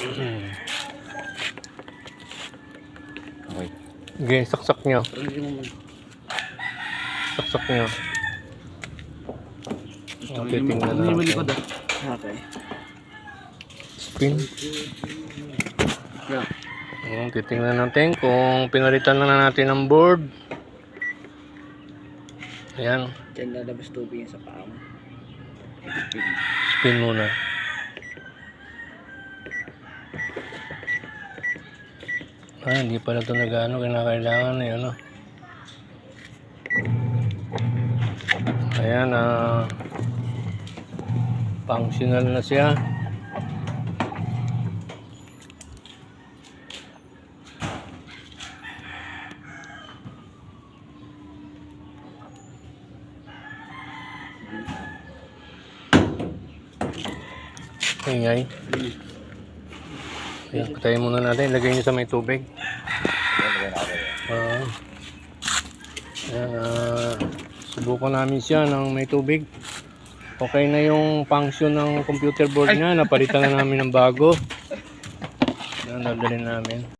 Okay. Okay, saksak nyo. Saksak nyo. Titingnan natin. Okay. Spin. Yeah. Titingnan natin kung pinalitan na natin ang board. Ayan. Diyan lalabas tubig sa paa mo. Spin muna. Hindi pala ito nag-ano, kinakailangan eh, ano. Ayan, functional na siya. Ingay. Ayan, patayin muna natin. Ilagay nyo sa may tubig. Ayan, subukan namin siya ng may tubig. Okay na yung function ng computer board niya. Napalitan na namin ng bago. Ayan, dadalhin namin.